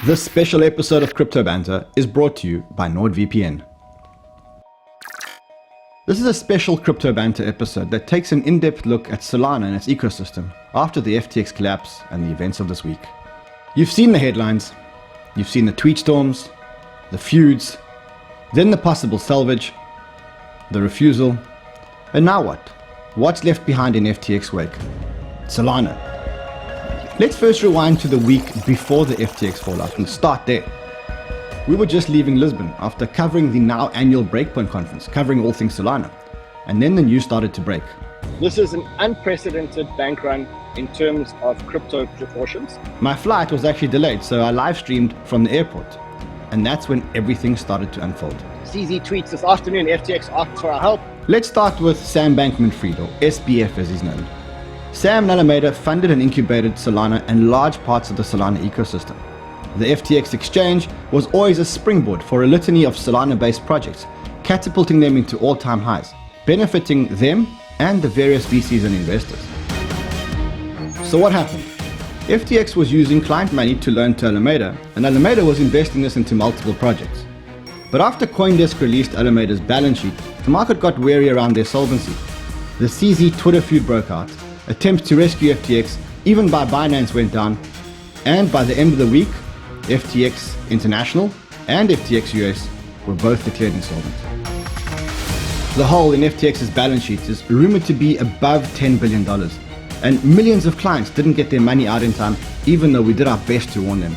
This special episode of Crypto Banter is brought to you by NordVPN. This is a special Crypto Banter episode that takes an in-depth look at Solana and its ecosystem after the FTX collapse and the events of this week. You've seen the headlines, you've seen the tweet storms, the feuds, then the possible salvage, the refusal, and now what? What's left behind in FTX wake? Solana. Let's first rewind to the week before the FTX fallout and start there. We were just leaving Lisbon after covering the now annual Breakpoint conference, covering all things Solana. And then the news started to break. This is an unprecedented bank run in terms of crypto proportions. My flight was actually delayed, so I live streamed from the airport. And that's when everything started to unfold. CZ tweets this afternoon, FTX asked for our help. Let's start with Sam Bankman-Fried, or SBF as he's known. Sam and Alameda funded and incubated Solana and large parts of the Solana ecosystem. The FTX exchange was always a springboard for a litany of Solana-based projects, catapulting them into all-time highs, benefiting them and the various VCs and investors. So what happened? FTX was using client money to loan to Alameda, and Alameda was investing this into multiple projects. But after CoinDesk released Alameda's balance sheet, the market got wary around their solvency. The CZ Twitter feud broke out, attempts to rescue FTX, even by Binance, went down, and by the end of the week, FTX International and FTX US were both declared insolvent. The hole in FTX's balance sheet is rumored to be above $10 billion, and millions of clients didn't get their money out in time, even though we did our best to warn them.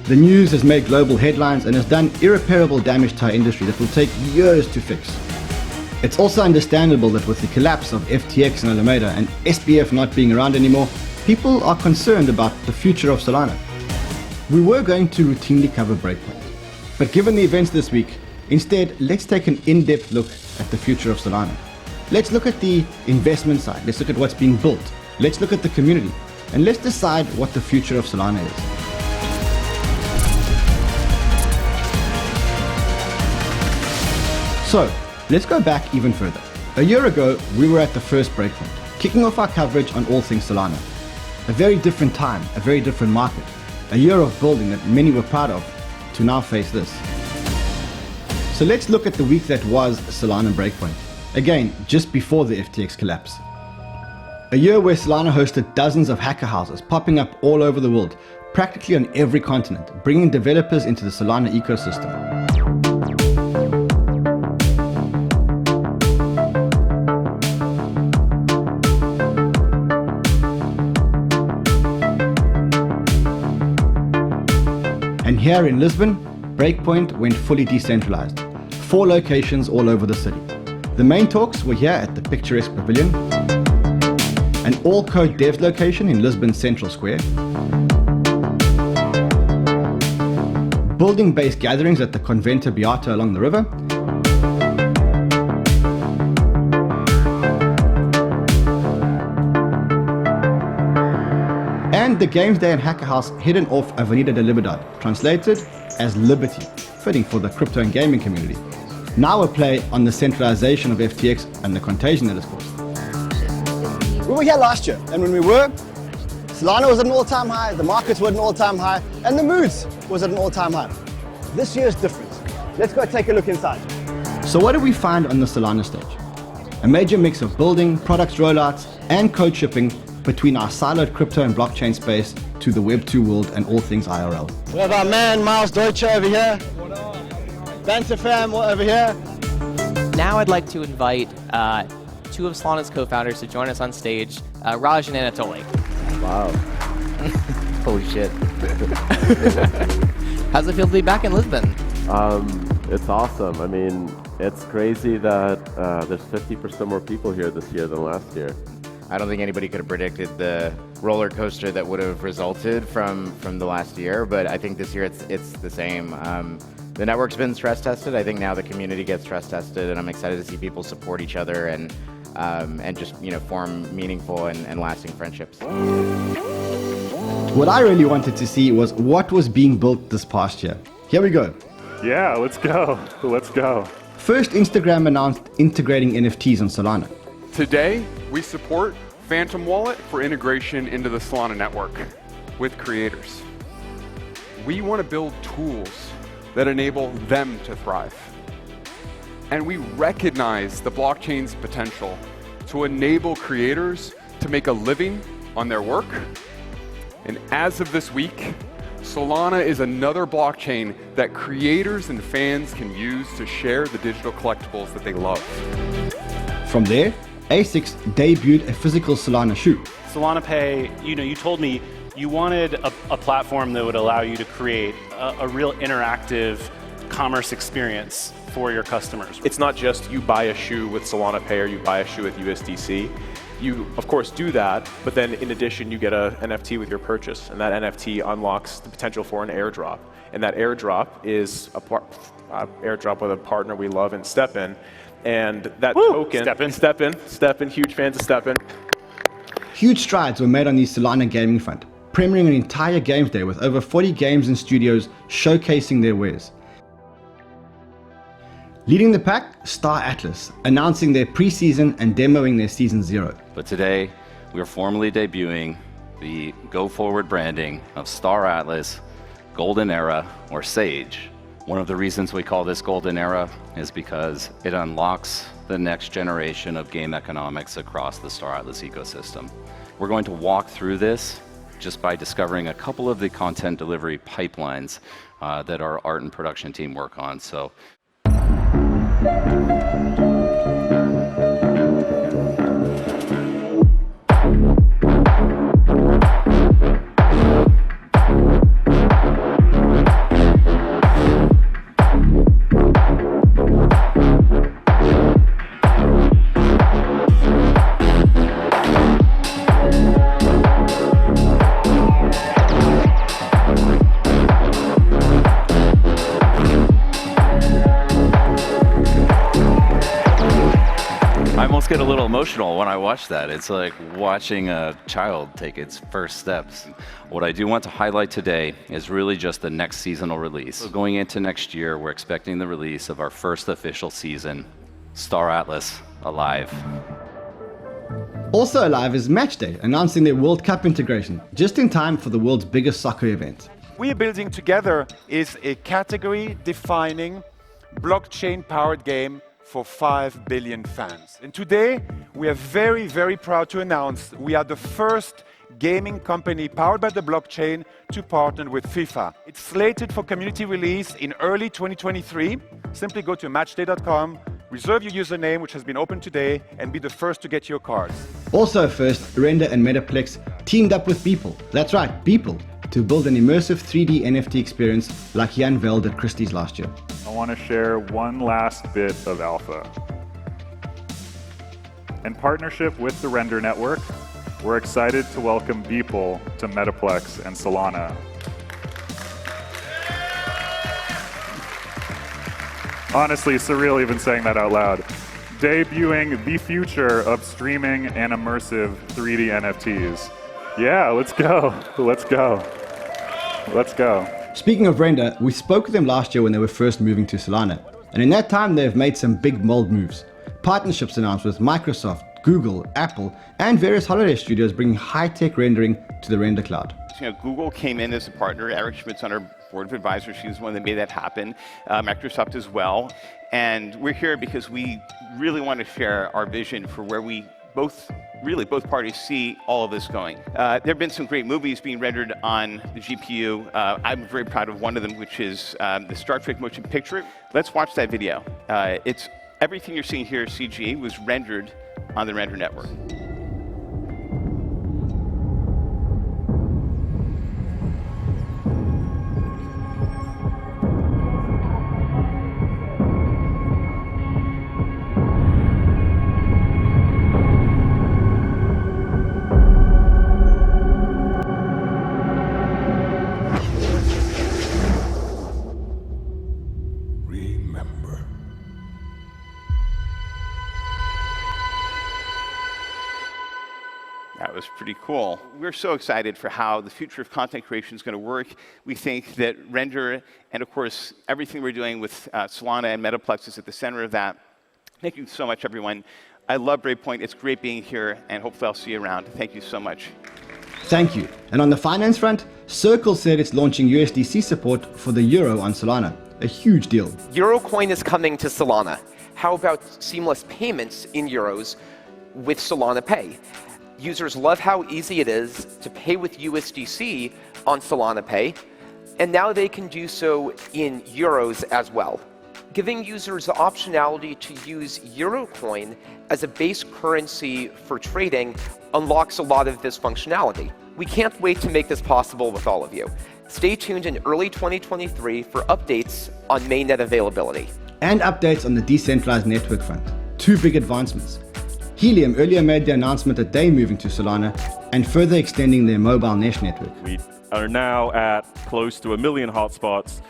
The news has made global headlines and has done irreparable damage to our industry that will take years to fix. It's also understandable that with the collapse of FTX and Alameda and SBF not being around anymore, people are concerned about the future of Solana. We were going to routinely cover Breakpoint, but given the events this week, instead let's take an in-depth look at the future of Solana. Let's look at the investment side, let's look at what's being built, let's look at the community, and let's decide what the future of Solana is. So, let's go back even further. A year ago, we were at the first Breakpoint, kicking off our coverage on all things Solana. A very different time, a very different market, a year of building that many were proud of, to now face this. So let's look at the week that was Solana Breakpoint. Again, just before the FTX collapse. A year where Solana hosted dozens of hacker houses popping up all over the world, practically on every continent, bringing developers into the Solana ecosystem. And here in Lisbon, Breakpoint went fully decentralized. 4 locations all over the city. The main talks were here at the picturesque Pavilion, an all-code devs location in Lisbon's Central Square, building-based gatherings at the Convento Beato along the river, and the Games Day and Hacker House hidden off Avenida de Liberdade, translated as Liberty, fitting for the crypto and gaming community. Now a play on the centralization of FTX and the contagion that is caused. We were here last year, and when we were, Solana was at an all-time high, the markets were at an all-time high, and the moods was at an all-time high. This year is different. Let's go take a look inside. So what do we find on the Solana stage? A major mix of building, products rollouts, and code shipping between our siloed crypto and blockchain space to the Web 2 world and all things IRL. We have our man Miles Deutsche over here. Banter fam over here. Now I'd like to invite 2 of Solana's co-founders to join us on stage, Raj and Anatoly. Wow. Holy shit. How's it feel to be back in Lisbon? It's awesome. I mean, it's crazy that there's 50% more people here this year than last year. I don't think anybody could have predicted the roller coaster that would have resulted from the last year, but I think this year it's the same. The network's been stress tested. I think now the community gets stress tested, and I'm excited to see people support each other and just form meaningful and lasting friendships. What I really wanted to see was what was being built this past year. Here we go. Yeah, let's go. Let's go. First, Instagram announced integrating NFTs on Solana. Today, we support Phantom Wallet for integration into the Solana network with creators. we want to build tools that enable them to thrive. And we recognize the blockchain's potential to enable creators to make a living on their work. And as of this week, Solana is another blockchain that creators and fans can use to share the digital collectibles that they love. From there, ASICS debuted a physical Solana shoe. Solana Pay, you told me you wanted a platform that would allow you to create a real interactive commerce experience for your customers. It's not just you buy a shoe with Solana Pay or you buy a shoe with USDC. You, of course, do that, but then in addition, you get an NFT with your purchase, and that NFT unlocks the potential for an airdrop. And that airdrop is a airdrop with a partner we love in StepN. And that token, StepN, huge fans of StepN. Huge strides were made on the Solana gaming front, premiering an entire games day with over 40 games and studios showcasing their wares. Leading the pack, Star Atlas, announcing their pre-season and demoing their Season 0. But today, we are formally debuting the go-forward branding of Star Atlas, Golden Era, or Sage. One of the reasons we call this Golden Era is because it unlocks the next generation of game economics across the Star Atlas ecosystem. We're going to walk through this just by discovering a couple of the content delivery pipelines that our art and production team work on. So. Get a little emotional when I watch that. It's like watching a child take its first steps. What I do want to highlight today is really just the next seasonal release. So going into next year, we're expecting the release of our first official season, Star Atlas Alive. Also alive is Matchday, announcing their World Cup integration, just in time for the world's biggest soccer event. We are building together is a category-defining, blockchain-powered game for 5 billion fans. And today, we are very, very proud to announce we are the first gaming company powered by the blockchain to partner with FIFA. It's slated for community release in early 2023. Simply go to matchday.com, reserve your username, which has been opened today, and be the first to get your cards. Also first, Render and Metaplex teamed up with Beeple. That's right, Beeple, to build an immersive 3D NFT experience like he unveiled at Christie's last year. I want to share one last bit of alpha. In partnership with the Render Network, we're excited to welcome Beeple to Metaplex and Solana. Honestly, surreal even saying that out loud. Debuting the future of streaming and immersive 3D NFTs. Yeah, let's go. Let's go. Let's go. Speaking of Render, we spoke with them last year when they were first moving to Solana. And in that time, they've made some big mold moves. Partnerships announced with Microsoft, Google, Apple, and various holiday studios bringing high-tech rendering to the Render Cloud. Google came in as a partner. Eric Schmidt's on our board of advisors. She was the one that made that happen. Microsoft as well. And we're here because we really want to share our vision for where we both parties see all of this going. There have been some great movies being rendered on the GPU. I'm very proud of one of them, which is the Star Trek motion picture. Let's watch that video. It's everything you're seeing here, CG, was rendered on the Render Network. That was pretty cool. We're so excited for how the future of content creation is going to work. We think that Render and, of course, everything we're doing with Solana and Metaplex is at the center of that. Thank you so much, everyone. I love Breakpoint. It's great being here, and hopefully I'll see you around. Thank you so much. Thank you. And on the finance front, Circle said it's launching USDC support for the euro on Solana. A huge deal. Eurocoin is coming to Solana. How about seamless payments in euros with Solana Pay? Users love how easy it is to pay with USDC on Solana Pay, and now they can do so in euros as well. Giving users the optionality to use Eurocoin as a base currency for trading unlocks a lot of this functionality. We can't wait to make this possible with all of you. Stay tuned in early 2023 for updates on mainnet availability. And updates on the decentralized network front. Two big advancements. Helium earlier made the announcement that they're moving to Solana and further extending their mobile mesh network. We are now at close to 1 million hotspots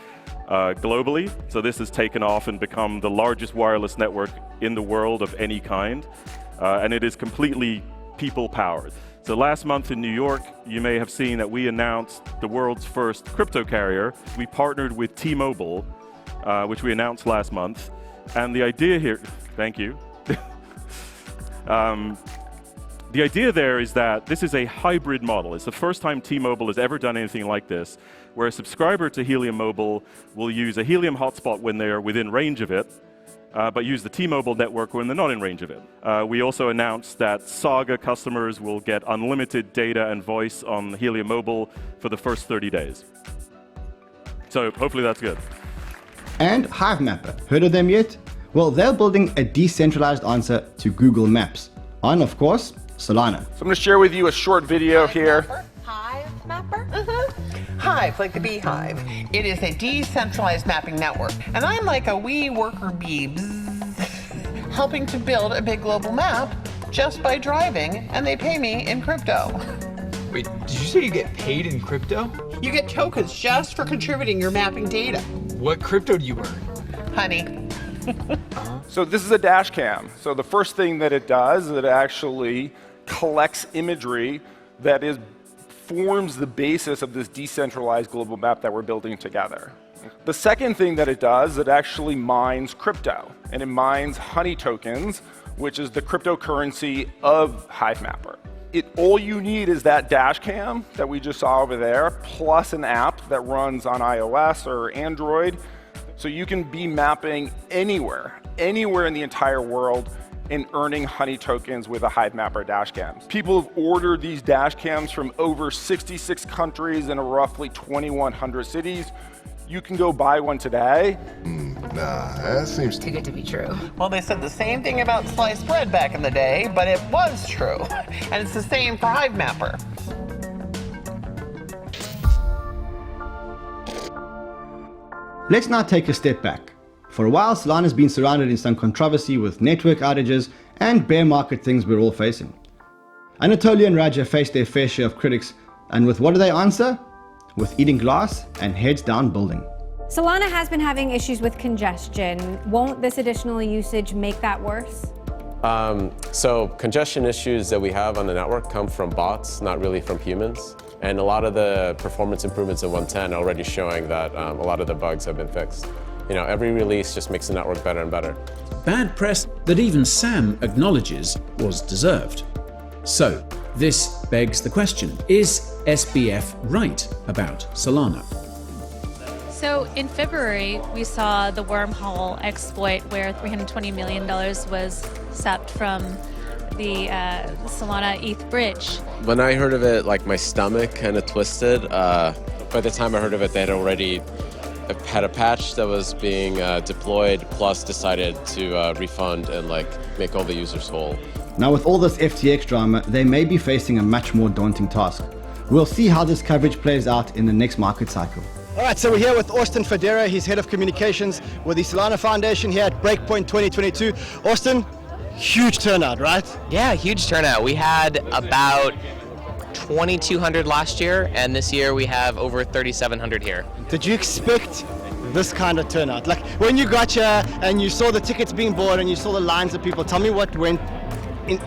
globally. So this has taken off and become the largest wireless network in the world of any kind. And it is completely people-powered. So last month in New York, you may have seen that we announced the world's first crypto carrier. We partnered with T-Mobile, which we announced last month. And the idea here, thank you. The idea there is that this is a hybrid model. It's the first time T-Mobile has ever done anything like this, where a subscriber to Helium Mobile will use a Helium hotspot when they're within range of it, but use the T-Mobile network when they're not in range of it. We also announced that Saga customers will get unlimited data and voice on Helium Mobile for the first 30 days. So hopefully that's good. And Hivemapper, heard of them yet? Well, they're building a decentralized answer to Google Maps on, of course, Solana. So I'm going to share with you a short video here. Hivemapper? Hive, like the beehive. It is a decentralized mapping network. And I'm like a wee worker bee, helping to build a big global map just by driving, and they pay me in crypto. Wait, did you say you get paid in crypto? You get tokens just for contributing your mapping data. What crypto do you earn? Honey. So this is a dash cam. So the first thing that it does is it actually collects imagery that forms the basis of this decentralized global map that we're building together. The second thing that it does, it actually mines crypto, and it mines honey tokens, which is the cryptocurrency of Hivemapper. All you need is that dash cam that we just saw over there, plus an app that runs on iOS or Android. So you can be mapping anywhere in the entire world and earning honey tokens with a Hivemapper dash cam. People have ordered these dash cams from over 66 countries in roughly 2,100 cities. You can go buy one today. Nah, that seems too good to be true. Well, they said the same thing about sliced bread back in the day, but it was true. And it's the same for Hivemapper. Let's now take a step back. For a while, Solana's been surrounded in some controversy with network outages and bear market things we're all facing. Anatoly and Raja faced their fair share of critics, and with what do they answer? With eating glass and heads down building. Solana has been having issues with congestion. Won't this additional usage make that worse? So congestion issues that we have on the network come from bots, not really from humans. And a lot of the performance improvements in 1.10 are already showing that a lot of the bugs have been fixed. You know, every release just makes the network better and better. Bad press that even Sam acknowledges was deserved. So, this begs the question, is SBF right about Solana? So in February, we saw the wormhole exploit where $320 million was sapped from the Solana ETH bridge. When I heard of it, like my stomach kind of twisted. By the time I heard of it, they had already had a patch that was being deployed, plus decided to refund and make all the users whole. Now with all this FTX drama, they may be facing a much more daunting task. We'll see how this coverage plays out in the next market cycle. All right, so we're here with Austin Federa. He's head of communications with the Solana Foundation here at Breakpoint 2022. Austin, huge turnout, right? Yeah, huge turnout. We had about 2,200 last year, and this year we have over 3,700 here. Did you expect this kind of turnout? Like when you got here and you saw the tickets being bought and you saw the lines of people, tell me what went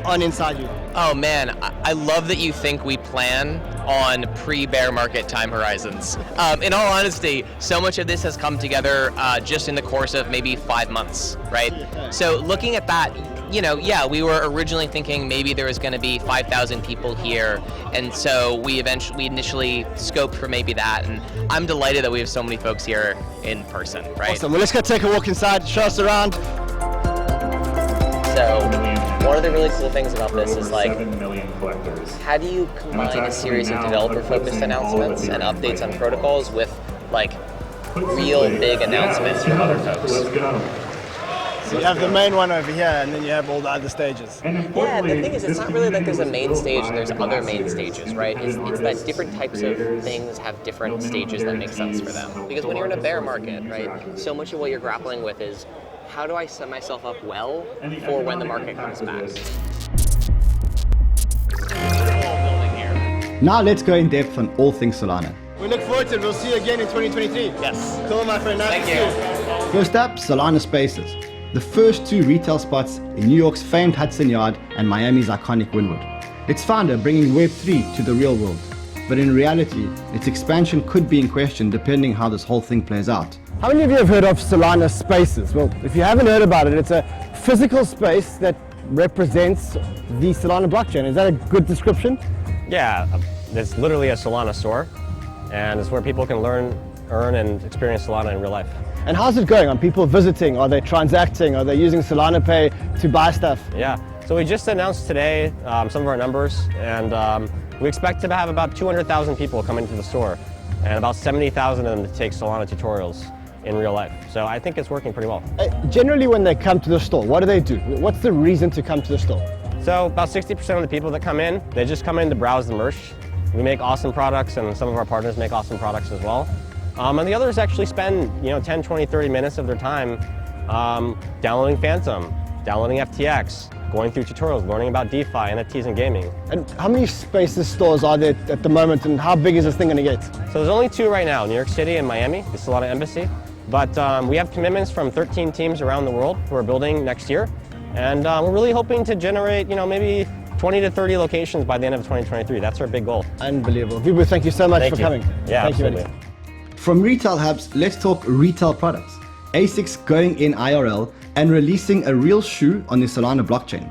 on inside you. Oh man, I love that you think we plan on pre-bear market time horizons. In all honesty, so much of this has come together just in the course of maybe 5 months, right? So looking at that, we were originally thinking maybe there was going to be 5,000 people here, and so we initially scoped for maybe that, and I'm delighted that we have so many folks here in person, right? Awesome. Well, let's go take a walk inside, show us around. So one of the really cool things about this is like, how do you combine a series of developer-focused announcements and updates on protocols with like real big announcements from other folks? So you have the main one over here, and then you have all the other stages. Yeah, the thing is, it's not really like there's a main stage and there's other main stages, right? It's that different types of things have different stages that make sense for them. Because when you're in a bear market, right, so much of what you're grappling with is, how do I set myself up well for when the market comes back? Now let's go in depth on all things Solana. We look forward to it. We'll see you again in 2023. Yes. Cool, my friend. Nice to see you. First up, Solana Spaces, the first 2 retail spots in New York's famed Hudson Yard and Miami's iconic Wynwood. Its founder bringing Web3 to the real world, but in reality, its expansion could be in question depending how this whole thing plays out. How many of you have heard of Solana Spaces? Well, if you haven't heard about it, it's a physical space that represents the Solana blockchain. Is that a good description? Yeah, it's literally a Solana store, and it's where people can learn, earn, and experience Solana in real life. And how's it going? Are people visiting? Are they transacting? Are they using Solana Pay to buy stuff? Yeah, so we just announced today some of our numbers, and we expect to have about 200,000 people come into the store, and about 70,000 of them to take Solana tutorials in real life. So I think it's working pretty well. Generally when they come to the store, what do? What's the reason to come to the store? So about 60% of the people that come in, they just come in to browse the merch. We make awesome products, and some of our partners make awesome products as well. And the others actually spend 10, 20, 30 minutes of their time downloading Phantom, downloading FTX, going through tutorials, learning about DeFi, NFTs, and gaming. And how many Spaces stores are there at the moment, and how big is this thing going to get? So there's only 2 right now, New York City and Miami, the Solana Embassy. But we have commitments from 13 teams around the world who are building next year. And we're really hoping to generate, maybe 20 to 30 locations by the end of 2023. That's our big goal. Unbelievable. Vibhu, thank you so much for coming. Yeah, thank absolutely. you. From retail hubs, let's talk retail products. ASICS going in IRL and releasing a real shoe on the Solana blockchain.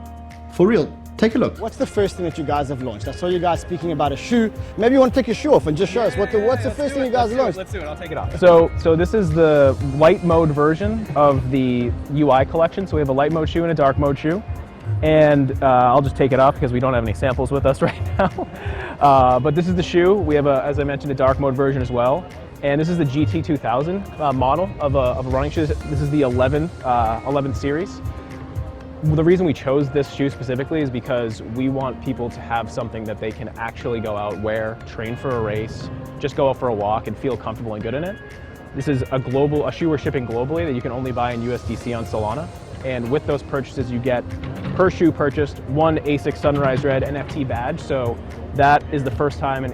For real, take a look. What's the first thing that you guys have launched? I saw you guys speaking about a shoe. Maybe you want to take your shoe off and just show us what's the first thing you guys launched? Let's do it. I'll take it off. So this is the light mode version of the UI collection. So we have a light mode shoe and a dark mode shoe. And I'll just take it off because we don't have any samples with us right now. But this is the shoe. We have, as I mentioned, a dark mode version as well. And this is the GT2000 model of a running shoe. This is the 11th series. The reason we chose this shoe specifically is because we want people to have something that they can actually go out, wear, train for a race, just go out for a walk and feel comfortable and good in it. This is a shoe we're shipping globally that you can only buy in USDC on Solana. And with those purchases, you get, per shoe purchased, 1 ASICS Sunrise Red NFT badge. So that is the first time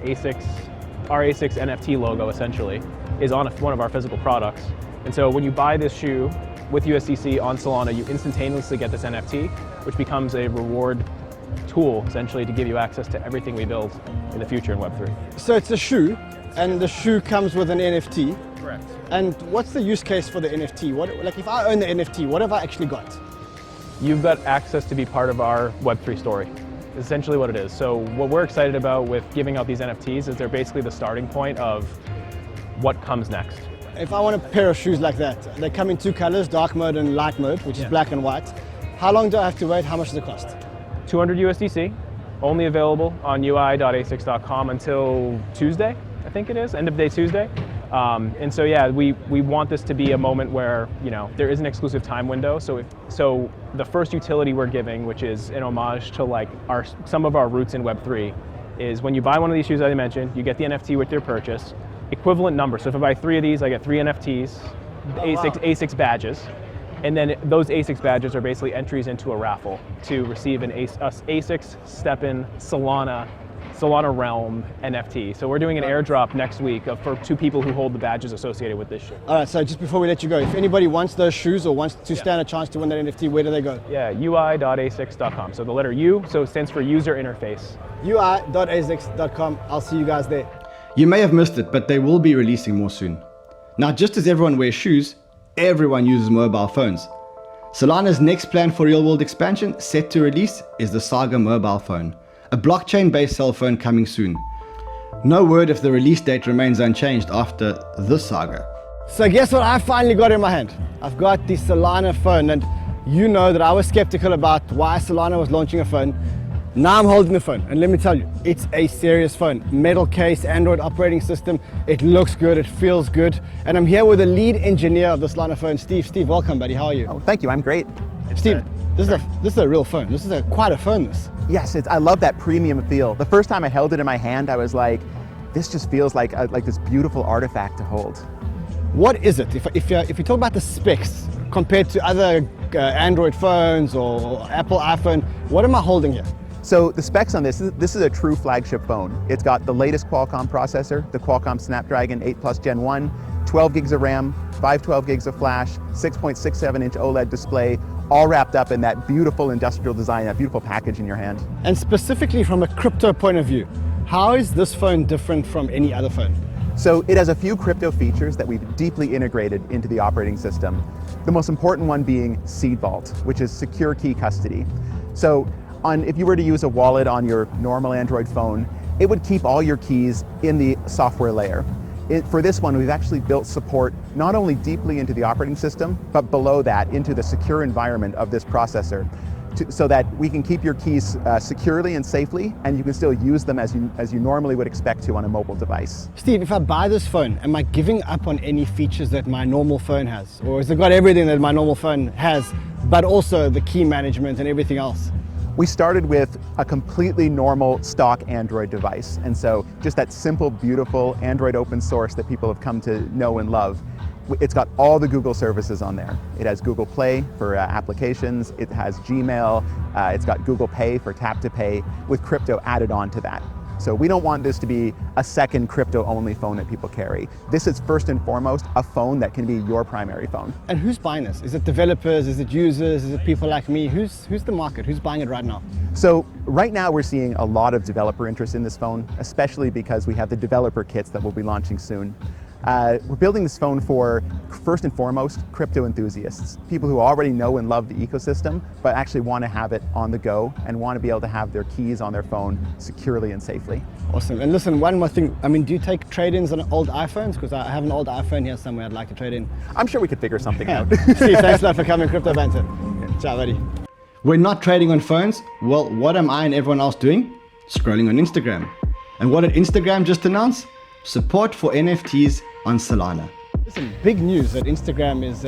our ASICS NFT logo, essentially, is on one of our physical products. And so when you buy this shoe with USDC on Solana, you instantaneously get this NFT, which becomes a reward tool, essentially, to give you access to everything we build in the future in Web3. So it's a shoe, and the shoe comes with an NFT. Correct. And what's the use case for the NFT? Like if I own the NFT, what have I actually got? You've got access to be part of our Web3 story. Is essentially what it is. So what we're excited about with giving out these NFTs is they're basically the starting point of what comes next. If I want a pair of shoes like that, they come in 2 colors, dark mode and light mode, which is black and white. How long do I have to wait? How much does it cost? 200 USDC, only available on ui.asics.com until Tuesday, I think it is, end of day Tuesday. And so yeah, we want this to be a moment where there is an exclusive time window. So the first utility we're giving, which is an homage to some of our roots in Web3, is when you buy one of these shoes that I mentioned, you get the NFT with your purchase, equivalent number. So if I buy 3 of these, I get 3 NFTs, ASICS badges, and then those ASICS badges are basically entries into a raffle to receive an ASICS Stepin Solana Realm NFT. So we're doing an airdrop next week for 2 people who hold the badges associated with this shoe. All right, so just before we let you go, if anybody wants those shoes or wants to stand a chance to win that NFT, where do they go? Yeah, ui.asics.com. So the letter U, so it stands for user interface. ui.asics.com. I'll see you guys there. You may have missed it, but they will be releasing more soon. Now, just as everyone wears shoes, everyone uses mobile phones. Solana's next plan for real-world expansion, set to release, is the Saga mobile phone, a blockchain-based cell phone coming soon. No word if the release date remains unchanged after this Saga. So guess what I finally got in my hand? I've got the Solana phone, and you know that I was skeptical about why Solana was launching a phone. Now I'm holding the phone, and let me tell you, it's a serious phone. Metal case, Android operating system, it looks good, it feels good. And I'm here with the lead engineer of the Solana phone, Steve. Steve, welcome, buddy, how are you? Oh, thank you, I'm great. Steve, this is a real phone. This is quite a phone, this. Yes, I love that premium feel. The first time I held it in my hand, I was like, this just feels like this beautiful artifact to hold. What is it? If you talk about the specs compared to other Android phones or Apple iPhone, what am I holding here? So the specs on this is a true flagship phone. It's got the latest Qualcomm processor, the Qualcomm Snapdragon 8 Plus Gen 1, 12 gigs of RAM, 512 gigs of flash, 6.67-inch OLED display, all wrapped up in that beautiful industrial design, that beautiful package in your hand. And specifically from a crypto point of view, how is this phone different from any other phone? So it has a few crypto features that we've deeply integrated into the operating system. The most important one being Seed Vault, which is secure key custody. So if you were to use a wallet on your normal Android phone, it would keep all your keys in the software layer. For this one, we've actually built support not only deeply into the operating system, but below that into the secure environment of this processor, so that we can keep your keys securely and safely, and you can still use them as you normally would expect to on a mobile device. Steve, if I buy this phone, am I giving up on any features that my normal phone has? Or has it got everything that my normal phone has, but also the key management and everything else? We started with a completely normal stock Android device, and so just that simple, beautiful Android open source that people have come to know and love. It's got all the Google services on there. It has Google Play for applications, it has Gmail, it's got Google Pay for tap to pay, with crypto added on to that. So we don't want this to be a second crypto-only phone that people carry. This is first and foremost a phone that can be your primary phone. And who's buying this? Is it developers? Is it users? Is it people like me? Who's the market? Who's buying it right now? So right now we're seeing a lot of developer interest in this phone, especially because we have the developer kits that we'll be launching soon. We're building this phone for, first and foremost, crypto enthusiasts, people who already know and love the ecosystem, but actually want to have it on the go and want to be able to have their keys on their phone securely and safely. Awesome. And listen, one more thing. I mean, do you take trade-ins on old iPhones? Because I have an old iPhone here somewhere I'd like to trade in. I'm sure we could figure something out. Steve, thanks a lot for coming, Crypto Banter. Ciao, buddy. We're not trading on phones. Well, what am I and everyone else doing? Scrolling on Instagram. And what did Instagram just announce? Support for NFTs on Solana. Listen, big news that Instagram is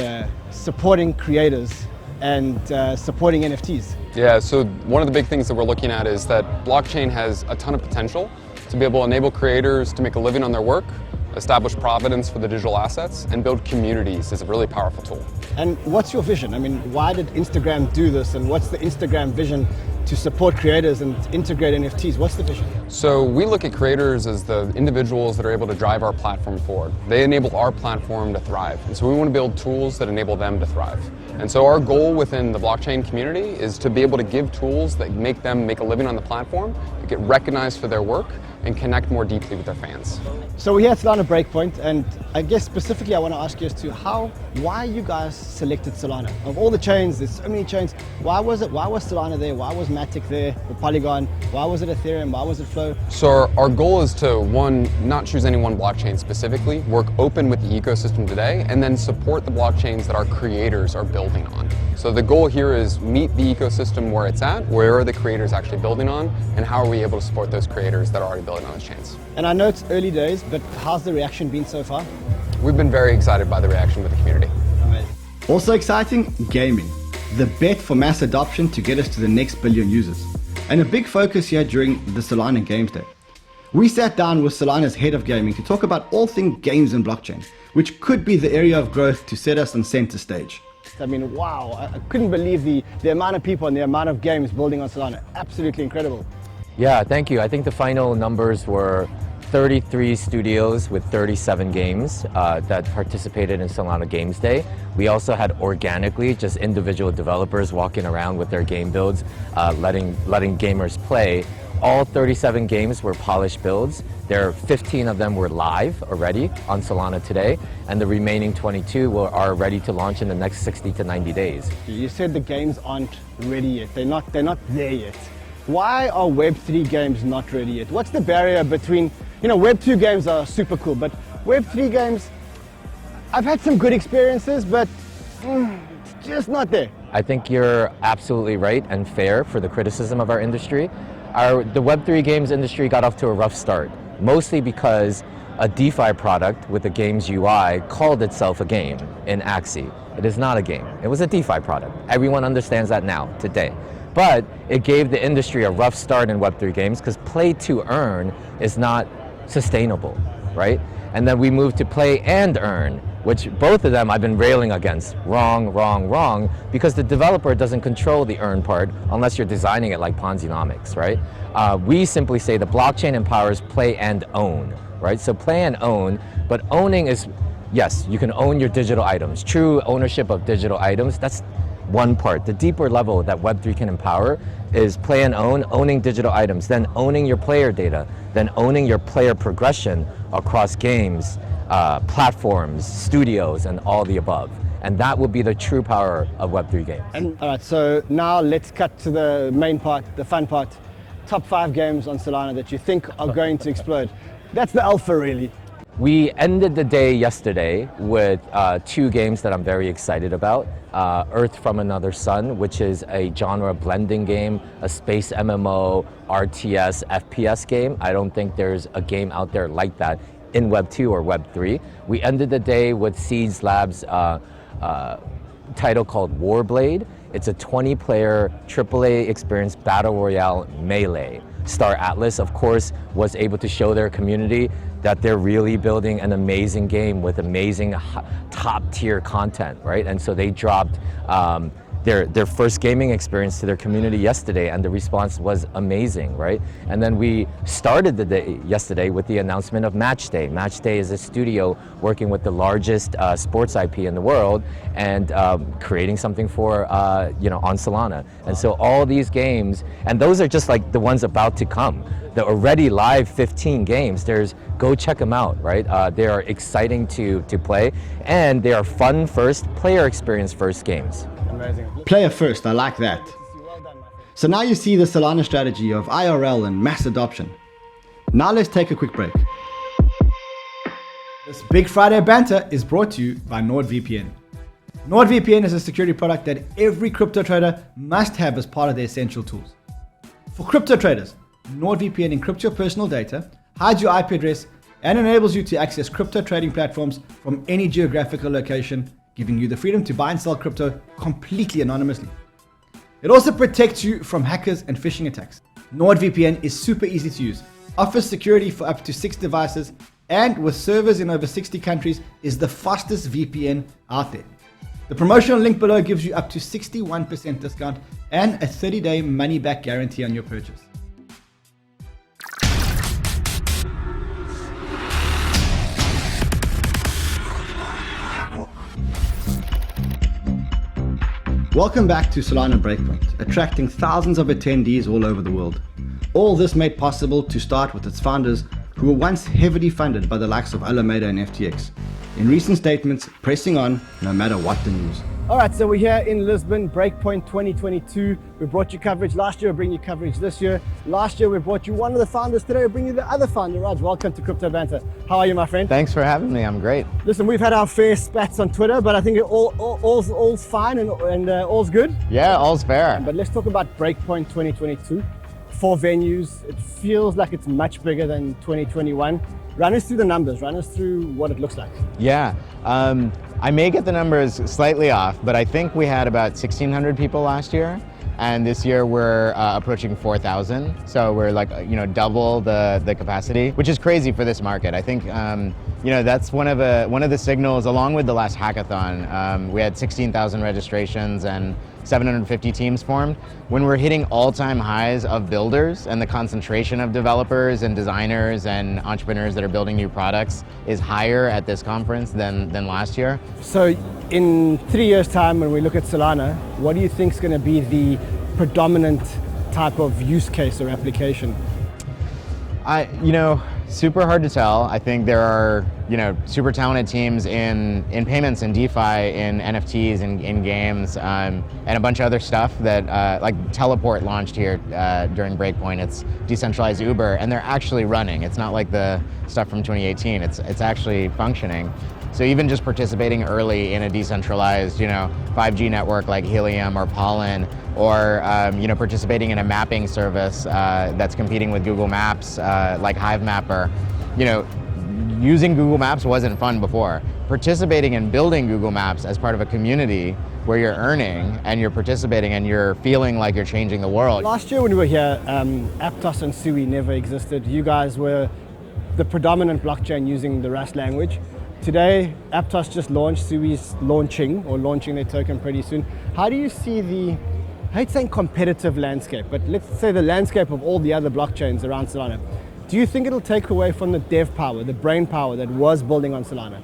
supporting creators and supporting NFTs. Yeah, so one of the big things that we're looking at is that blockchain has a ton of potential to be able to enable creators to make a living on their work, establish provenance for the digital assets, and build communities is a really powerful tool. And what's your vision? I mean, why did Instagram do this, and what's the Instagram vision to support creators and integrate NFTs? What's the vision? So we look at creators as the individuals that are able to drive our platform forward. They enable our platform to thrive. And so we want to build tools that enable them to thrive. And so our goal within the blockchain community is to be able to give tools that make them make a living on the platform, that get recognized for their work, and connect more deeply with their fans. So we're here at Solana Breakpoint, and I guess specifically I want to ask you as to why you guys selected Solana. Of all the chains, there's so many chains, why was Solana there? Why was Matic there, or Polygon? Why was it Ethereum? Why was it Flow? So our goal is to, one, not choose any one blockchain specifically, work open with the ecosystem today, and then support the blockchains that our creators are building on. So the goal here is meet the ecosystem where it's at, where are the creators actually building on, and how are we able to support those creators that are already building on those chains. And I know it's early days, but how's the reaction been so far? We've been very excited by the reaction with the community. Amazing. Also exciting, gaming. The bet for mass adoption to get us to the next billion users. And a big focus here during the Solana Games Day. We sat down with Solana's head of gaming to talk about all things games and blockchain, which could be the area of growth to set us on center stage. I mean, wow, I couldn't believe the amount of people and the amount of games building on Solana. Absolutely incredible. Yeah, thank you. I think the final numbers were 33 studios with 37 games that participated in Solana Games Day. We also had organically just individual developers walking around with their game builds, letting gamers play. all 37 games were polished builds. 15 of them were live already on Solana today, and the remaining 22 are ready to launch in the next 60 to 90 days. You said the games aren't ready yet. They're not there yet. Why are Web3 games not ready yet? What's the barrier between, Web2 games are super cool, but Web3 games, I've had some good experiences, but it's just not there. I think you're absolutely right and fair for the criticism of our industry. The Web3 games industry got off to a rough start, mostly because a DeFi product with a game's UI called itself a game in Axie. It is not a game. It was a DeFi product. Everyone understands that now, today. But it gave the industry a rough start in Web3 games because play to earn is not sustainable, right? And then we moved to play and earn, which both of them I've been railing against. Wrong, wrong, wrong, because the developer doesn't control the earn part unless you're designing it like Ponzi-nomics, right? We simply say the blockchain empowers play and own, right? So play and own, but owning is, yes, you can own your digital items. True ownership of digital items, that's one part. The deeper level that Web3 can empower is play and own, owning digital items, then owning your player data, then owning your player progression across games, platforms, studios, and all the above. And that would be the true power of Web3 games. And all right, so now let's cut to the main part, the fun part. Top 5 games on Solana that you think are going to explode. That's the alpha, really. We ended the day yesterday with 2 games that I'm very excited about. Earth from Another Sun, which is a genre blending game, a space MMO, RTS, FPS game. I don't think there's a game out there like that in Web 2 or Web 3. We ended the day with Seeds Labs' title called Warblade. It's a 20-player AAA experience battle royale melee. Star Atlas, of course, was able to show their community that they're really building an amazing game with amazing top-tier content, right? And so they dropped their first gaming experience to their community yesterday, and the response was amazing, right? And then we started the day yesterday with the announcement of Match Day. Match Day is a studio working with the largest sports IP in the world and creating something for, on Solana. And so all these games, and those are just like the ones about to come. The already live 15 games, go check them out, right? They are exciting to play, and they are fun first, player experience first games. Amazing. Player first, I like that. So now you see the Solana strategy of IRL and mass adoption. Now let's take a quick break. This Big Friday banter is brought to you by NordVPN. NordVPN is a security product that every crypto trader must have as part of their essential tools. For crypto traders, NordVPN encrypts your personal data, hides your IP address, and enables you to access crypto trading platforms from any geographical location, giving you the freedom to buy and sell crypto completely anonymously. It also protects you from hackers and phishing attacks. NordVPN is super easy to use, offers security for up to 6 devices, and with servers in over 60 countries is the fastest VPN out there. The promotional link below gives you up to 61% discount and a 30-day money-back guarantee on your purchase. Welcome back to Solana Breakpoint, attracting thousands of attendees all over the world. All this made possible to start with its founders, who were once heavily funded by the likes of Alameda and FTX. In recent statements, pressing on no matter what the news. All right, so we're here in Lisbon, Breakpoint 2022. We brought you coverage last year, we bring you coverage this year. Last year we brought you one of the founders, today we bring you the other founder. Raj, welcome to Crypto Banter. How are you, my friend? Thanks for having me, I'm great. Listen, we've had our fair spats on Twitter, but I think all's fine and all's good. Yeah, all's fair. But let's talk about Breakpoint 2022. 4 venues, it feels like it's much bigger than 2021. Run us through the numbers, run us through what it looks like. Yeah, I may get the numbers slightly off, but I think we had about 1,600 people last year. And this year we're approaching 4,000. So we're like, double the capacity, which is crazy for this market. I think, that's one of the signals, along with the last hackathon. We had 16,000 registrations and 750 teams formed. When we're hitting all-time highs of builders and the concentration of developers and designers and entrepreneurs that are building new products is higher at this conference than last year. So in 3 years' time, when we look at Solana, what do you think is going to be the predominant type of use case or application Super hard to tell. I think there are, super talented teams in payments and DeFi, in NFTs, in games, and a bunch of other stuff that, like Teleport launched here during Breakpoint. It's decentralized Uber, and they're actually running. It's not like the stuff from 2018. It's actually functioning. So even just participating early in a decentralized, 5G network like Helium or Pollen, or participating in a mapping service that's competing with Google Maps like Hivemapper, using Google Maps wasn't fun before. Participating in building Google Maps as part of a community where you're earning and you're participating and you're feeling like you're changing the world. Last year when we were here, Aptos and Sui never existed. You guys were the predominant blockchain using the Rust language. Today, Aptos just launched, Sui's launching their token pretty soon. How do you see the, I hate saying competitive landscape, but let's say the landscape of all the other blockchains around Solana? Do you think it'll take away from the dev power, the brain power that was building on Solana?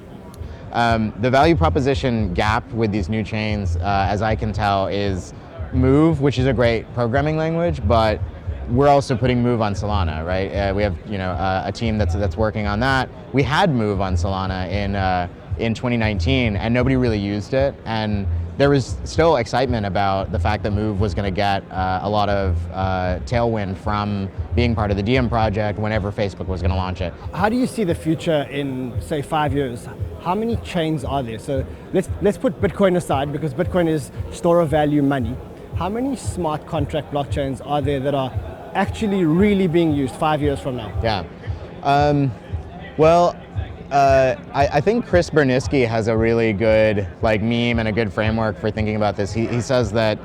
The value proposition gap with these new chains, as I can tell, is Move, which is a great programming language, but we're also putting Move on Solana, right? We have a team that's working on that. We had Move on Solana in 2019, and nobody really used it. And there was still excitement about the fact that Move was going to get a lot of tailwind from being part of the Diem project whenever Facebook was going to launch it. How do you see the future in, say, 5 years? How many chains are there? So let's put Bitcoin aside, because Bitcoin is store of value money. How many smart contract blockchains are there that are actually really being used 5 years from now? Yeah. I think Chris Berniski has a really good meme and a good framework for thinking about this. He says that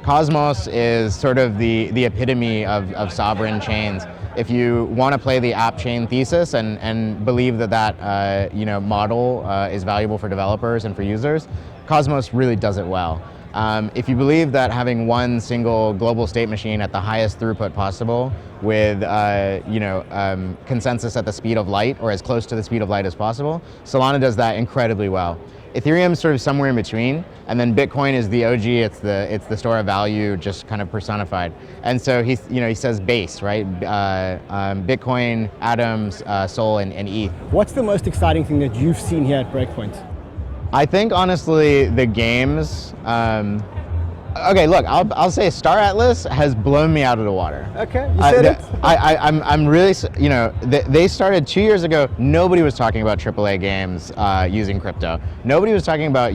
Cosmos is sort of the epitome of sovereign chains. If you want to play the app chain thesis and believe that model is valuable for developers and for users, Cosmos really does it well. If you believe that having one single global state machine at the highest throughput possible with consensus at the speed of light or as close to the speed of light as possible, Solana does that incredibly well. Ethereum is sort of somewhere in between, and then Bitcoin is the OG. It's the store of value, just kind of personified. And so he says base, right? Bitcoin, Atoms, Sol, and ETH. What's the most exciting thing that you've seen here at Breakpoint? I think honestly the games. Okay, look, I'll say Star Atlas has blown me out of the water. Okay, you said it. I'm really, they started 2 years ago. Nobody was talking about AAA games using crypto. Nobody was talking about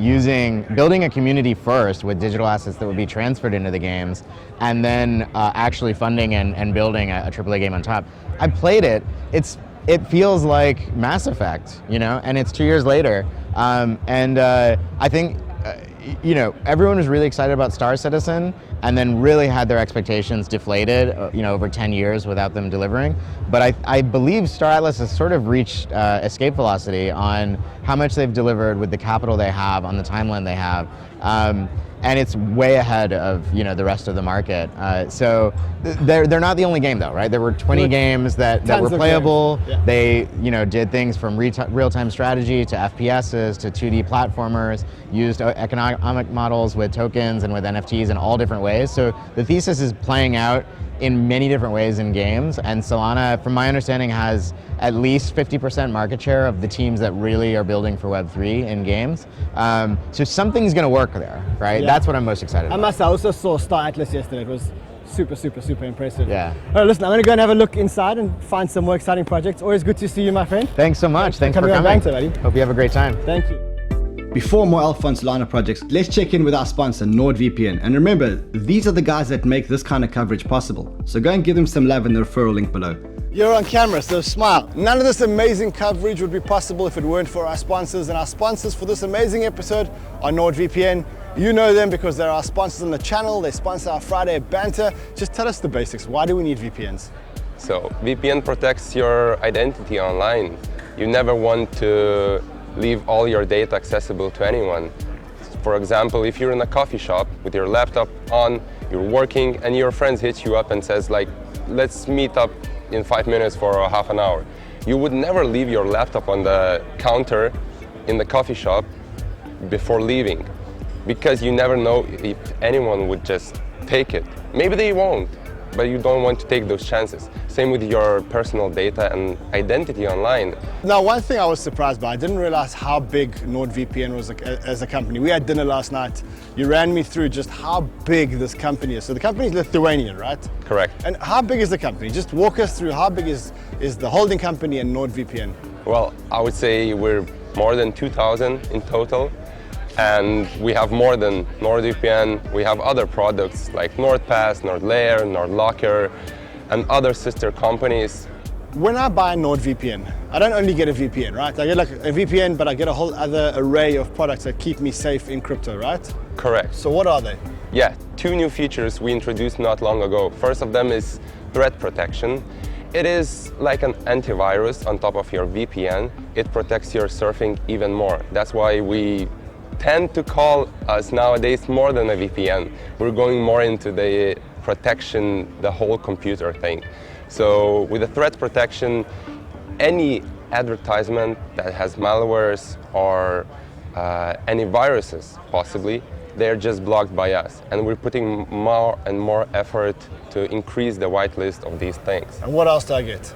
building a community first with digital assets that would be transferred into the games, and then actually funding and building a AAA game on top. I played it. It feels like Mass Effect, and it's 2 years later. I think, everyone was really excited about Star Citizen and then really had their expectations deflated, over 10 years without them delivering. But I believe Star Atlas has sort of reached escape velocity on how much they've delivered with the capital they have, on the timeline they have. And it's way ahead of the rest of the market. So they're not the only game though, right? There were 20 games that were playable. Yeah. They did things from real-time strategy to FPSs to 2D platformers, used economic models with tokens and with NFTs in all different ways. So the thesis is playing out in many different ways in games, and Solana, from my understanding, has at least 50% market share of the teams that really are building for Web3 in games. So something's going to work there, right? Yeah. That's what I'm most excited about. I also saw Star Atlas yesterday. It was super, super, super impressive. Yeah. All right, listen, I'm going to go and have a look inside and find some more exciting projects. Always good to see you, my friend. Thanks so much. Thanks for coming. Banter, buddy. Hope you have a great time. Thank you. Before more alpha on Solana projects, let's check in with our sponsor, NordVPN. And remember, these are the guys that make this kind of coverage possible. So go and give them some love in the referral link below. You're on camera, so smile. None of this amazing coverage would be possible if it weren't for our sponsors. And our sponsors for this amazing episode are NordVPN. You know them because they're our sponsors on the channel. They sponsor our Friday Banter. Just tell us the basics. Why do we need VPNs? So VPN protects your identity online. You never want to leave all your data accessible to anyone. For example, if you're in a coffee shop with your laptop on, you're working, and your friends hit you up and says let's meet up in 5 minutes for a half an hour. You would never leave your laptop on the counter in the coffee shop before leaving, because you never know if anyone would just take it. Maybe they won't, but you don't want to take those chances. Same with your personal data and identity online. Now, one thing I was surprised by, I didn't realize how big NordVPN was as a company. We had dinner last night. You ran me through just how big this company is. So the company is Lithuanian, right? Correct. And how big is the company? Just walk us through how big is the holding company and NordVPN? Well, I would say we're more than 2,000 in total. And we have more than NordVPN. We have other products like NordPass, NordLayer, NordLocker, and other sister companies. When I buy NordVPN, I don't only get a VPN, right? I get like a VPN, but I get a whole other array of products that keep me safe in crypto, right? Correct. So what are they? Yeah, 2 new features we introduced not long ago. First of them is threat protection. It is like an antivirus on top of your VPN. It protects your surfing even more. That's why we tend to call us nowadays more than a VPN. We're going more into the protection, the whole computer thing. So with the threat protection, any advertisement that has malwares or any viruses possibly, they're just blocked by us. And we're putting more and more effort to increase the whitelist of these things. And what else do I get?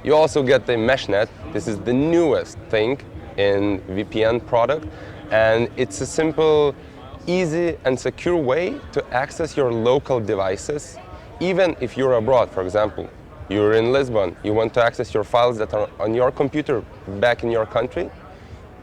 You also get the MeshNet. This is the newest thing in VPN product. And it's a simple, easy and secure way to access your local devices, even if you're abroad. For example, you're in Lisbon, you want to access your files that are on your computer back in your country,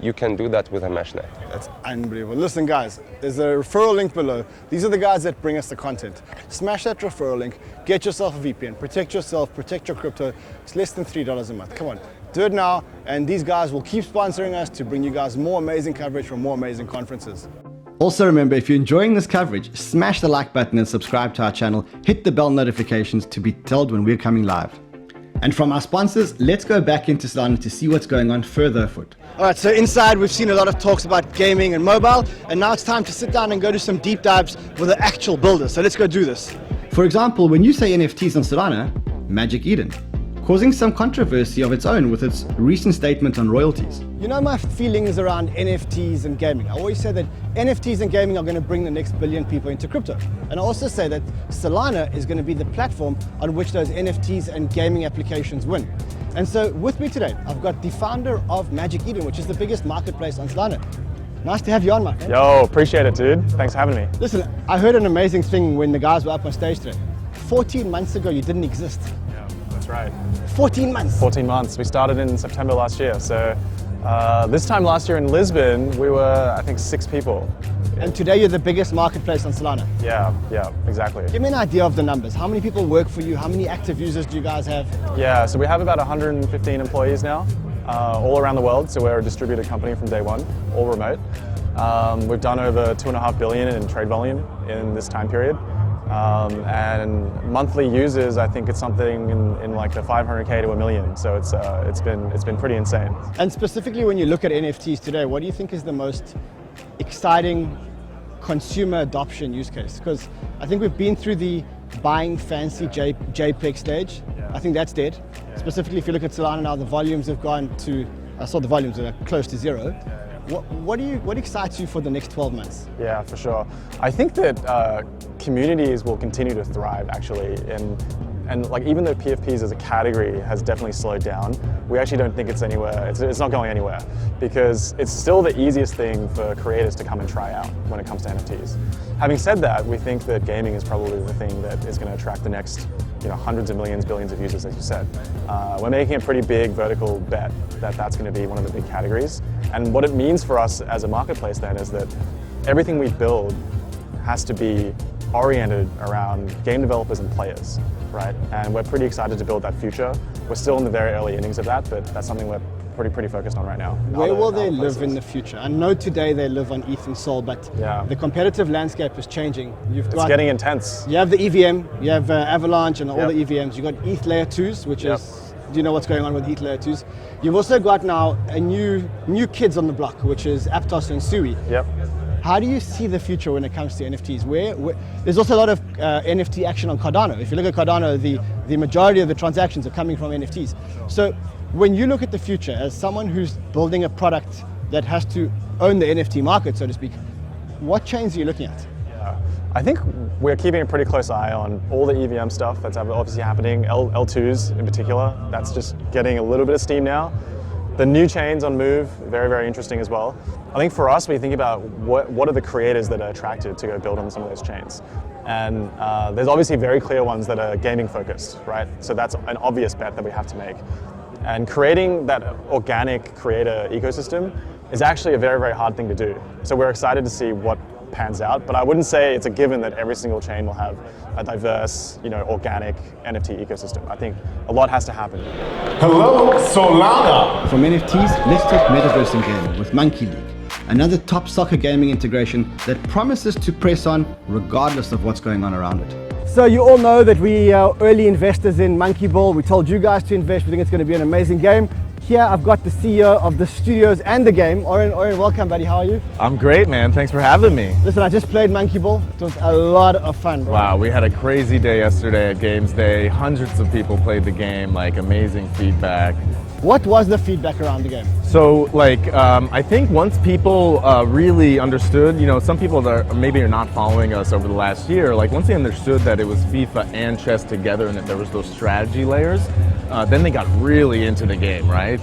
you can do that with a MeshNet. That's unbelievable. Listen guys, there's a referral link below. These are the guys that bring us the content. Smash that referral link, get yourself a VPN, protect yourself, protect your crypto. It's less than $3 a month, come on. Do it now, and these guys will keep sponsoring us to bring you guys more amazing coverage from more amazing conferences. Also remember, if you're enjoying this coverage, smash the like button and subscribe to our channel. Hit the bell notifications to be told when we're coming live. And from our sponsors, let's go back into Solana to see what's going on further afoot. All right, so inside we've seen a lot of talks about gaming and mobile, and now it's time to sit down and go do some deep dives with the actual builders. So let's go do this. For example, when you say NFTs on Solana, Magic Eden, causing some controversy of its own with its recent statement on royalties. You know my feelings around NFTs and gaming. I always say that NFTs and gaming are going to bring the next billion people into crypto. And I also say that Solana is going to be the platform on which those NFTs and gaming applications win. And so with me today, I've got the founder of Magic Eden, which is the biggest marketplace on Solana. Nice to have you on, my friend. Yo, appreciate it, dude. Thanks for having me. Listen, I heard an amazing thing when the guys were up on stage today. 14 months ago, you didn't exist. Yeah, that's right. 14 months. 14 months. We started in September last year. So this time last year in Lisbon, we were, I think, 6 people. And today you're the biggest marketplace on Solana. Yeah, exactly. Give me an idea of the numbers. How many people work for you? How many active users do you guys have? Yeah, so we have about 115 employees now, all around the world. So we're a distributed company from day one, all remote. We've done over $2.5 billion in trade volume in this time period. And monthly users, I think it's something in like the 500K to $1 million. So it's been pretty insane. And specifically when you look at NFTs today, what do you think is the most exciting consumer adoption use case? Because I think we've been through the buying fancy JPEG stage. I think that's dead. Specifically if you look at Solana now, the volumes have gone to, I saw the volumes are close to zero. What excites you for the next 12 months? Yeah, for sure. I think that communities will continue to thrive actually, and like even though PFPs as a category has definitely slowed down, we actually don't think it's anywhere. It's not going anywhere because it's still the easiest thing for creators to come and try out when it comes to NFTs. Having said that, we think that gaming is probably the thing that is going to attract the next, hundreds of millions, billions of users, as you said. We're making a pretty big vertical bet that that's going to be one of the big categories. And what it means for us as a marketplace then is that everything we build has to be oriented around game developers and players, right? And we're pretty excited to build that future. We're still in the very early innings of that, but that's something we're pretty focused on right now. Where will they live in the future? I know today they live on ETH and Sol, but the competitive landscape is changing. It's getting intense. You have the EVM, you have Avalanche and all the EVMs. You've got ETH Layer 2s, which is, do you know what's going on with ETH Layer 2s? You've also got now a new kids on the block, which is Aptos and Sui. How do you see the future when it comes to NFTs? Where there's also a lot of NFT action on Cardano. If you look at Cardano, the majority of the transactions are coming from NFTs. So when you look at the future as someone who's building a product that has to own the NFT market, so to speak, what chains are you looking at? I think we're keeping a pretty close eye on all the EVM stuff that's obviously happening, L2s in particular. That's just getting a little bit of steam now. The new chains on Move, very, very interesting as well. I think for us, we think about what are the creators that are attracted to go build on some of those chains. And there's obviously very clear ones that are gaming focused, right? So that's an obvious bet that we have to make. And creating that organic creator ecosystem is actually a very, very hard thing to do. So we're excited to see what pans out, but I wouldn't say it's a given that every single chain will have a diverse, organic NFT ecosystem. I think a lot has to happen. Hello, Solana! From NFTs, let's talk metaverse and gaming with Monkey League, another top soccer gaming integration that promises to press on regardless of what's going on around it. So you all know that we are early investors in Monkey Ball. We told you guys to invest. We think it's going to be an amazing game. Here I've got the CEO of the studios and the game, Oren. Oren, welcome, buddy. How are you? I'm great, man. Thanks for having me. Listen, I just played Monkey Ball. It was a lot of fun, bro. Wow, we had a crazy day yesterday at Games Day. Hundreds of people played the game, amazing feedback. What was the feedback around the game? So, I think once people really understood, some people that maybe are not following us over the last year, once they understood that it was FIFA and chess together and that there was those strategy layers, then they got really into the game, right?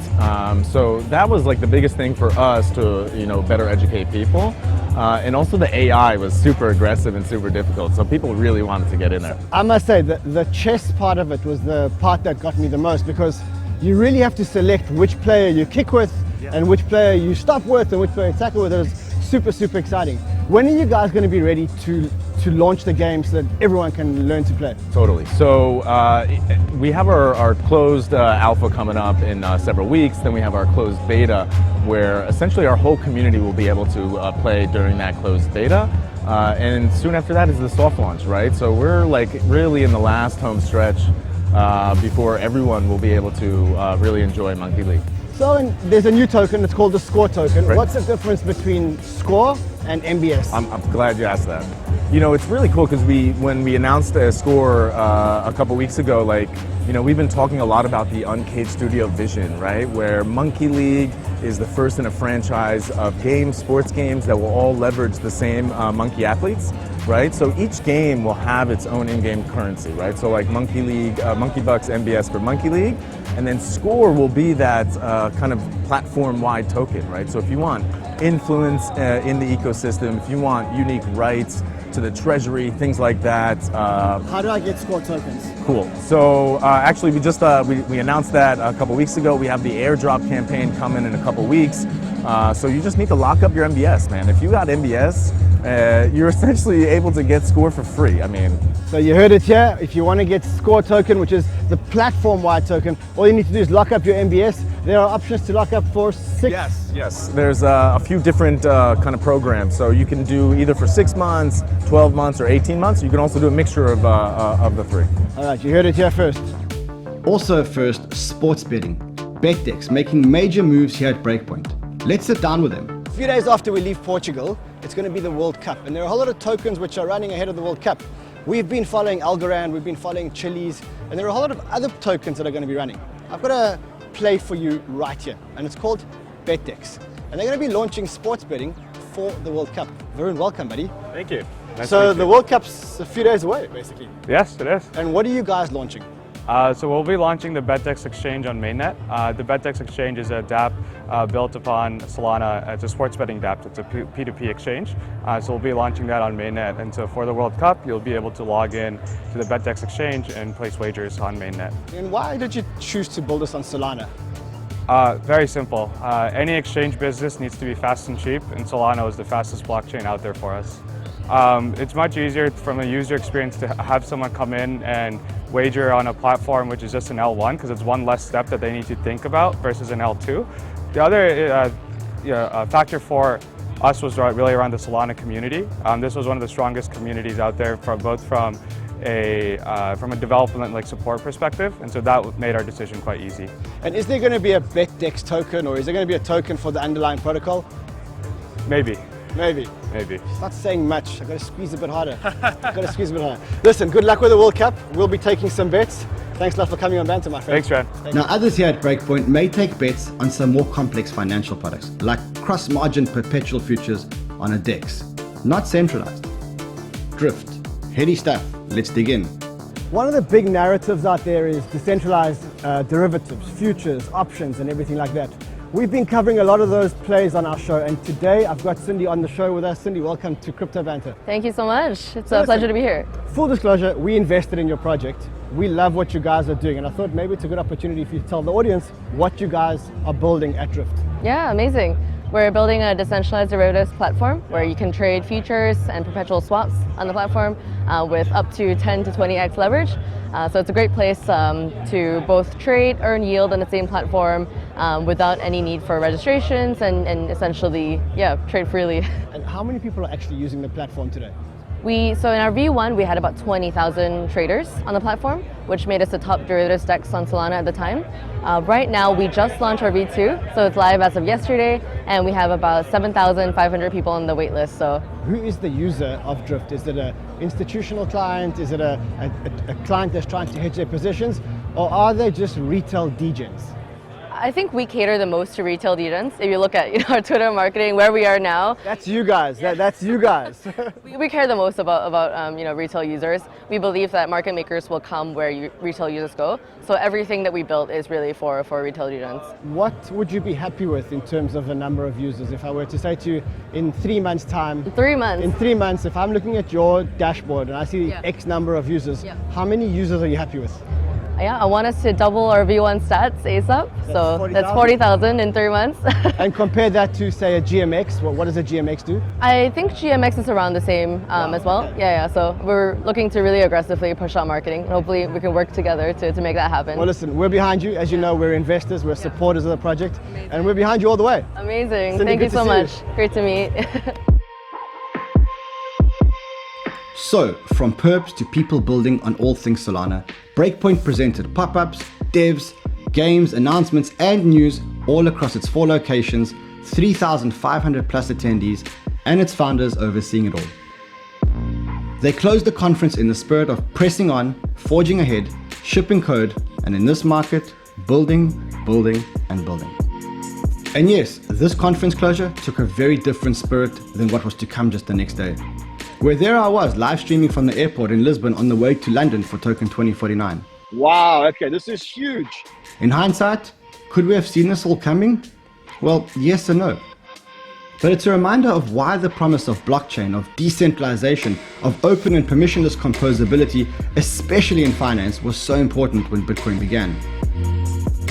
So that was the biggest thing for us to, better educate people. And also the AI was super aggressive and super difficult, so people really wanted to get in there. I must say that the chess part of it was the part that got me the most, because you really have to select which player you kick with and which player you stop with and which player you tackle with. It was super, super exciting. When are you guys going to be ready to launch the game so that everyone can learn to play? Totally. So we have our closed alpha coming up in several weeks. Then we have our closed beta, where essentially our whole community will be able to play during that closed beta. And soon after that is the soft launch, right? So we're really in the last home stretch before everyone will be able to really enjoy Monkey League. So there's a new token, it's called the Score token. Right. What's the difference between Score and MBS? I'm glad you asked that. It's really cool because when we announced Score a couple weeks ago, we've been talking a lot about the Uncaged Studio vision, right? Where Monkey League is the first in a franchise of sports games that will all leverage the same monkey athletes, right? So each game will have its own in-game currency, right? So Monkey League, Monkey Bucks, MBS for Monkey League, and then Score will be that kind of platform-wide token, right? So if you want influence in the ecosystem, if you want unique rights to the treasury, things like that. How do I get Score tokens? Cool. So actually, we just we announced that a couple weeks ago. We have the airdrop campaign coming in a couple weeks. So you just need to lock up your MBS, man. If you got MBS, you're essentially able to get Score for free. So you heard it here. If you want to get Score token, which is the platform-wide token, all you need to do is lock up your MBS. There are options to lock up for 6. Yes. There's a few different kind of programs. So you can do either for 6 months, 12 months, or 18 months. You can also do a mixture of the three. All right, you heard it here first. Also first, sports betting. BETDEX making major moves here at Breakpoint. Let's sit down with them. A few days after we leave Portugal, it's going to be the World Cup, and there are a whole lot of tokens which are running ahead of the World Cup. We've been following Algorand, we've been following Chili's, and there are a whole lot of other tokens that are going to be running. I've got a play for you right here, and it's called BETDEX. And they're going to be launching sports betting for the World Cup. Varun, welcome, buddy. Thank you. Nice So the World Cup's a few days away, basically. Yes, it is. And what are you guys launching? So we'll be launching the BETDEX exchange on mainnet. The BETDEX exchange is a dApp built upon Solana. It's a sports betting dApp. It's a P2P exchange. So we'll be launching that on mainnet. And so for the World Cup, you'll be able to log in to the BETDEX exchange and place wagers on mainnet. And why did you choose to build this on Solana? Very simple. Any exchange business needs to be fast and cheap, and Solana is the fastest blockchain out there for us. It's much easier from a user experience to have someone come in and wager on a platform which is just an L1, because it's one less step that they need to think about versus an L2. The other factor for us was really around the Solana community. This was one of the strongest communities out there, from a development support perspective, and so that made our decision quite easy. And is there going to be a BETDEX token, or is there going to be a token for the underlying protocol? Maybe. It's not saying much. I've got to squeeze a bit harder. Listen, good luck with the World Cup. We'll be taking some bets. Thanks a lot for coming on Banter, my friend. Thanks, Ren. Now, others here at Breakpoint may take bets on some more complex financial products, like cross-margin perpetual futures on a DEX, not centralized. Drift. Heady stuff. Let's dig in. One of the big narratives out there is decentralized derivatives, futures, options, and everything like that. We've been covering a lot of those plays on our show, and today I've got Cindy on the show with us. Cindy, welcome to Crypto Banter. Thank you so much. It's a pleasure to be here. Full disclosure, we invested in your project. We love what you guys are doing, and I thought maybe it's a good opportunity for you to tell the audience what you guys are building at Drift. Yeah, amazing. We're building a decentralized derivatives platform where you can trade futures and perpetual swaps on the platform with up to 10 to 20x leverage. So it's a great place to both trade, earn yield on the same platform without any need for registrations and essentially, trade freely. And how many people are actually using the platform today? So in our V1, we had about 20,000 traders on the platform, which made us the top derivatives DEX on Solana at the time. Right now, we just launched our V2, so it's live as of yesterday, and we have about 7,500 people on the wait list. So, who is the user of Drift? Is it an institutional client? Is it a client that's trying to hedge their positions? Or are they just retail degens? I think we cater the most to retail degens. If you look at our Twitter marketing, where we are now. That's you guys. That's you guys. we care the most about retail users. We believe that market makers will come where retail users go. So everything that we built is really for retail degens. What would you be happy with in terms of the number of users? If I were to say to you, in 3 months' time. 3 months. In 3 months, if I'm looking at your dashboard and I see X number of users, how many users are you happy with? Yeah, I want us to double our V1 stats ASAP. That's 40,000 in 3 months. And compare that to, say, a GMX. What does a GMX do? I think GMX is around the same as well. Okay. Yeah. So we're looking to really aggressively push out marketing. And hopefully we can work together to make that happen. Well, listen, we're behind you. As you know, we're investors, we're supporters of the project. Amazing. And we're behind you all the way. Amazing. Cindy, thank you so much. Great to meet. So, from perps to people building on all things Solana, Breakpoint presented pop-ups, devs, games, announcements, and news all across its 4 locations, 3,500 plus attendees, and its founders overseeing it all. They closed the conference in the spirit of pressing on, forging ahead, shipping code, and in this market, building, building, and building. And yes, this conference closure took a very different spirit than what was to come just the next day. Where there I was, live streaming from the airport in Lisbon on the way to London for Token 2049. Wow, okay, this is huge. In hindsight, could we have seen this all coming? Well, yes and no. But it's a reminder of why the promise of blockchain, of decentralization, of open and permissionless composability, especially in finance, was so important when Bitcoin began.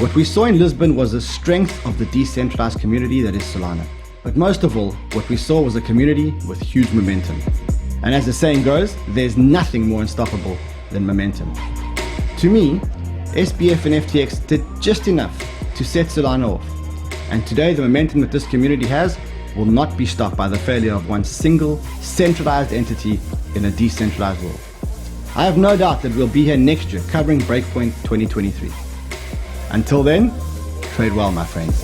What we saw in Lisbon was the strength of the decentralized community that is Solana. But most of all, what we saw was a community with huge momentum. And as the saying goes, there's nothing more unstoppable than momentum. To me, SBF and FTX did just enough to set Solana off. And today, the momentum that this community has will not be stopped by the failure of one single centralized entity in a decentralized world. I have no doubt that we'll be here next year covering Breakpoint 2023. Until then, trade well, my friends.